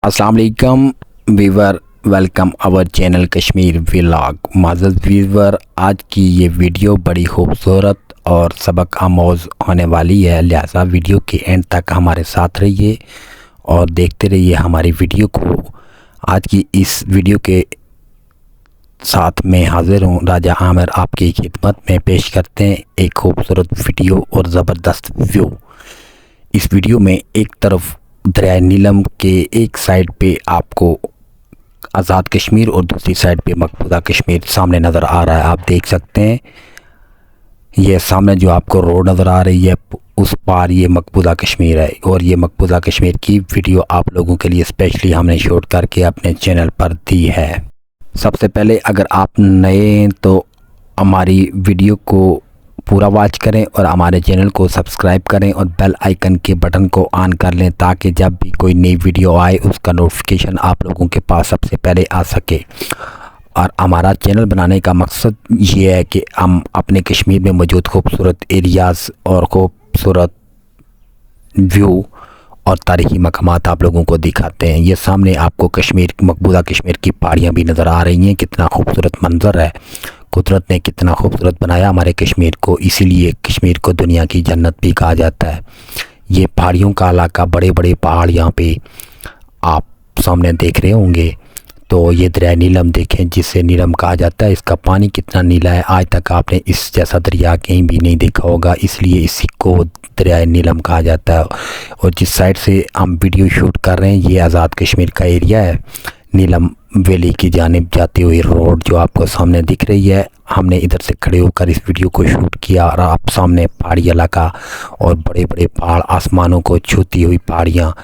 अस्सलाम वालेकुम viewer, welcome our channel Kashmir vlog. माज़िज़ व्यूवर, आज की ये वीडियो बड़ी खूबसूरत और सबक आमोज़ होने वाली है, लिहाजा वीडियो के एंड तक हमारे साथ रहिए और देखते रहिए हमारी वीडियो को। आज की इस वीडियो के साथ मैं हाज़िर हूँ राजा आमिर, आपकी खिदमत में पेश करते हैं एक खूबसूरत वीडियो और ज़बरदस्त व्यू। इस वीडियो में एक तरफ दरिया नीलम के एक साइड पे आपको आज़ाद कश्मीर और दूसरी साइड पे मकबूजा कश्मीर सामने नज़र आ रहा है। आप देख सकते हैं ये सामने जो आपको रोड नज़र आ रही है, उस पार ये मकबूजा कश्मीर है और ये मकबूजा कश्मीर की वीडियो आप लोगों के लिए स्पेशली हमने शूट करके अपने चैनल पर दी है। सबसे पहले अगर आप नए हैं तो हमारी वीडियो को पूरा वॉच करें और हमारे चैनल को सब्सक्राइब करें और बेल आइकन के बटन को ऑन कर लें ताकि जब भी कोई नई वीडियो आए उसका नोटिफिकेशन आप लोगों के पास सबसे पहले आ सके। और हमारा चैनल बनाने का मकसद ये है कि हम अपने कश्मीर में मौजूद खूबसूरत एरियाज़ और खूबसूरत व्यू और तारीख़ी मकामात आप लोगों को दिखाते हैं। ये सामने आपको कश्मीर, मकबूजा कश्मीर की पहाड़ियाँ भी नज़र आ रही हैं। कितना खूबसूरत मंज़र है, कुदरत ने कितना खूबसूरत बनाया हमारे कश्मीर को, इसीलिए कश्मीर को दुनिया की जन्नत भी कहा जाता है। ये पहाड़ियों का इलाका, बड़े बड़े पहाड़ यहाँ पे आप सामने देख रहे होंगे। तो ये दरिया नीलम देखें, जिसे नीलम कहा जाता है। इसका पानी कितना नीला है, आज तक आपने इस जैसा दरिया कहीं भी नहीं देखा होगा, इसलिए इसी को दरिया नीलम कहा जाता है। और जिस साइड से हम वीडियो शूट कर रहे हैं ये आज़ाद कश्मीर का एरिया है। नीलम वैली की जानिब जाती हुई रोड जो आपको सामने दिख रही है, हमने इधर से खड़े होकर इस वीडियो को शूट किया और आप सामने पहाड़ी इलाका और बड़े बड़े पहाड़, आसमानों को छूती हुई पहाड़ियाँ,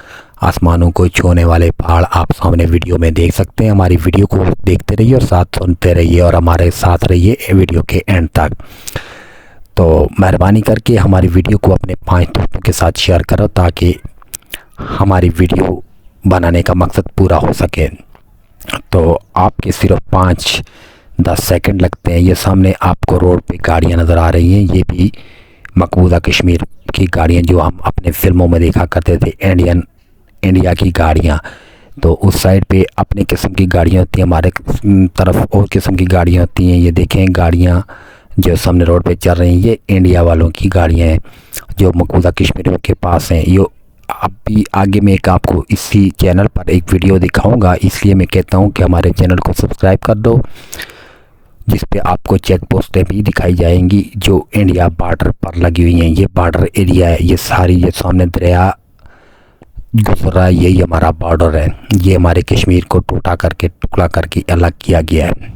आसमानों को छूने वाले पहाड़ आप सामने वीडियो में देख सकते हैं। हमारी वीडियो को देखते रहिए और साथ सुनते रहिए और हमारे साथ रहिए वीडियो के एंड तक। तो मेहरबानी करके हमारी वीडियो को अपने 5 दोस्तों के साथ शेयर करो ताकि हमारी वीडियो बनाने का मकसद पूरा हो सके। तो आपके सिर्फ 5-10 सेकंड लगते हैं। ये सामने आपको रोड पे गाड़ियाँ नज़र आ रही हैं, ये भी मकबूजा कश्मीर की गाड़ियाँ जो हम अपने फिल्मों में देखा करते थे, इंडिया की गाड़ियाँ। तो उस साइड पे अपने किस्म की गाड़ियाँ होती हैं, हमारे तरफ और किस्म की गाड़ियाँ होती हैं। ये देखें गाड़ियाँ जो सामने रोड पे चल रही हैं, ये इंडिया वालों की गाड़ियाँ हैं जो मकबूजा कश्मीर के पास हैं। ये अभी आगे मैं एक आपको इसी चैनल पर एक वीडियो दिखाऊंगा, इसलिए मैं कहता हूं कि हमारे चैनल को सब्सक्राइब कर दो, जिस पे आपको चेक पोस्टें भी दिखाई जाएंगी जो इंडिया बॉर्डर पर लगी हुई हैं। ये बॉर्डर एरिया है, ये सारी, ये सामने दरिया गुजर रहा है, यही हमारा बॉर्डर है। ये हमारे कश्मीर को टुकड़ा करके अलग किया गया है।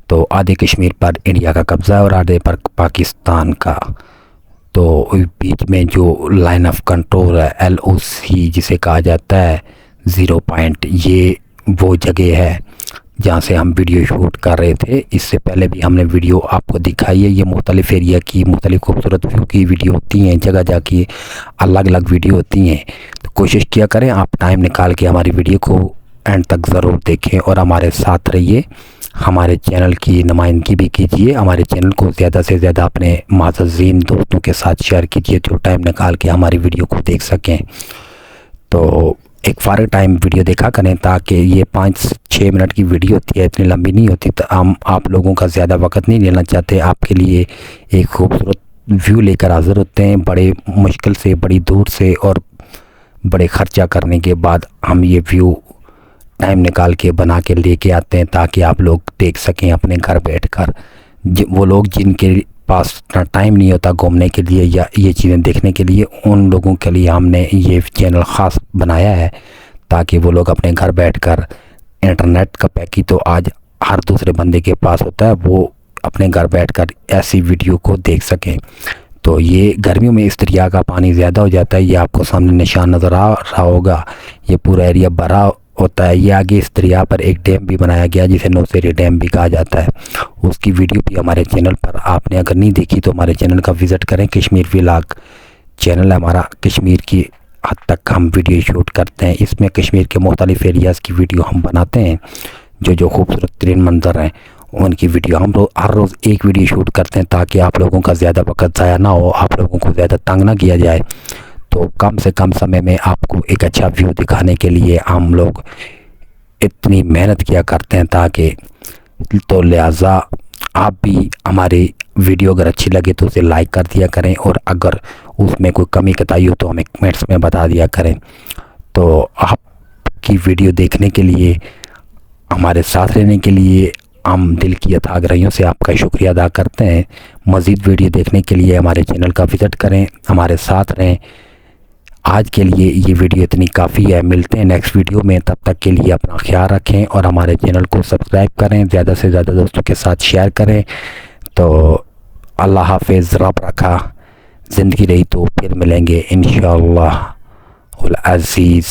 तो आधे कश्मीर पर इंडिया का कब्ज़ा है और आधे पर पाकिस्तान का। तो बीच में जो लाइन ऑफ कंट्रोल है, LOC जिसे कहा जाता है, 0 पॉइंट, ये वो जगह है जहाँ से हम वीडियो शूट कर रहे थे। इससे पहले भी हमने वीडियो आपको दिखाई है। ये मुख्तलिफ एरिया की मुख्तलिफ खूबसूरत व्यू की वीडियो होती हैं, जगह जगह की अलग अलग वीडियो होती हैं। तो कोशिश किया करें आप टाइम निकाल के हमारी वीडियो को एंड तक ज़रूर देखें और हमारे साथ रहिए। हमारे चैनल की नुमाइंदगी भी कीजिए, हमारे चैनल को ज़्यादा से ज़्यादा अपने माज़ीन दोस्तों के साथ शेयर कीजिए जो टाइम निकाल के हमारी वीडियो को देख सकें। तो एक फ़ारग टाइम वीडियो देखा करें ताकि ये 5-6 मिनट की वीडियो होती है, इतनी लंबी नहीं होती। तो हम आप लोगों का ज़्यादा वक्त नहीं लेना चाहते, आपके लिए एक खूबसूरत व्यू लेकर हाज़िर होते हैं। बड़े मुश्किल से, बड़ी दूर से और बड़े ख़र्चा करने के बाद हम ये व्यू टाइम निकाल के बना के लेके आते हैं ताकि आप लोग देख सकें अपने घर बैठकर। वो लोग जिनके पास इतना टाइम नहीं होता घूमने के लिए या ये चीज़ें देखने के लिए, उन लोगों के लिए हमने ये चैनल ख़ास बनाया है ताकि वो लोग अपने घर बैठकर, इंटरनेट का पैकेज तो आज हर दूसरे बंदे के पास होता है, वो अपने घर बैठकर ऐसी वीडियो को देख सकें। तो ये गर्मियों में इस दरिया का पानी ज़्यादा हो जाता है, ये आपको सामने निशान नज़र आ रहा होगा, ये पूरा एरिया भरा होता है। ये आगे इस दरिया पर एक डैम भी बनाया गया जिसे नौसेरी डैम भी कहा जाता है, उसकी वीडियो भी हमारे चैनल पर, आपने अगर नहीं देखी तो हमारे चैनल का विज़िट करें। कश्मीर व्लॉग चैनल है हमारा, कश्मीर की हद तक हम वीडियो शूट करते हैं। इसमें कश्मीर के मुख्तलिफ एरियाज़ की वीडियो हम बनाते हैं, जो खूबसूरत तरीन मंजर हैं उनकी वीडियो हम हर रोज़ एक वीडियो शूट करते हैं ताकि आप लोगों का ज़्यादा वक्त ज़ाया ना हो, आप लोगों को ज़्यादा तंग ना किया जाए। تو کم سے کم سمے میں آپ کو ایک اچھا ویو دکھانے کے لیے ہم لوگ اتنی محنت کیا کرتے ہیں تاکہ تو لہٰذا آپ بھی ہماری ویڈیو اگر اچھی لگے تو اسے لائک کر دیا کریں، اور اگر اس میں کوئی کمی کتائی ہو تو ہمیں کمنٹس میں بتا دیا کریں۔ تو آپ کی ویڈیو دیکھنے کے لیے، ہمارے ساتھ رہنے کے لیے ہم دل کی اتھاہ گہرائیوں سے آپ کا شکریہ ادا کرتے ہیں۔ مزید ویڈیو دیکھنے کے لیے ہمارے چینل کا وزٹ کریں، ہمارے ساتھ رہیں۔ آج کے لیے یہ ویڈیو اتنی کافی ہے، ملتے ہیں نیکسٹ ویڈیو میں، تب تک کے لیے اپنا خیال رکھیں اور ہمارے چینل کو سبسکرائب کریں، زیادہ سے زیادہ دوستوں کے ساتھ شیئر کریں۔ تو اللہ حافظ، رب رکھا، زندگی رہی تو پھر ملیں گے انشاءاللہ العزیز۔